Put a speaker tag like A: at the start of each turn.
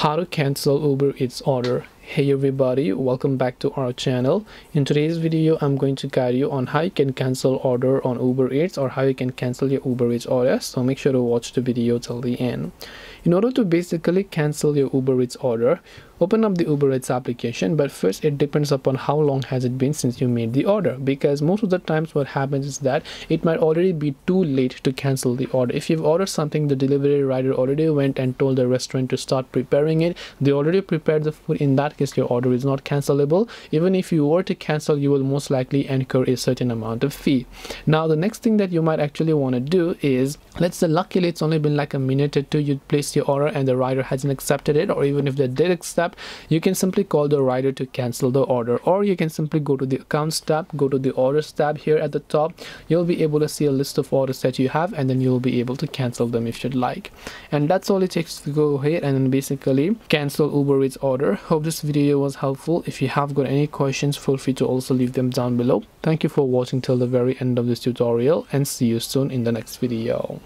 A: How to cancel Uber Eats order. Hey everybody, welcome back to our channel. In today's video I'm going to guide you on how you can cancel order on Uber Eats or how you can cancel your Uber Eats order, so make sure to watch the video till the end. In order to basically cancel your Uber Eats order, open up the Uber Eats application, but first it depends upon how long has it been since you made the order, because most of the times what happens is that it might already be too late to cancel the order. If you've ordered something, the delivery rider already went and told the restaurant to start preparing it, they already prepared the food. In that case, your order is not cancelable. Even if you were to cancel, you will most likely incur a certain amount of fee. Now the next thing that you might actually want to do is, let's say luckily it's only been like a minute or two, you place your order and the rider hasn't accepted it, or even if they did accept, you can simply call the rider to cancel the order, or you can simply go to the accounts tab, go to the orders tab. Here at the top you'll be able to see a list of orders that you have, and then you'll be able to cancel them if you'd like. And that's all it takes to go ahead and then basically cancel Uber Eats order. Hope this video was helpful. If you have got any questions, feel free to also leave them down below. Thank you for watching till the very end of this tutorial, and see you soon in the next video.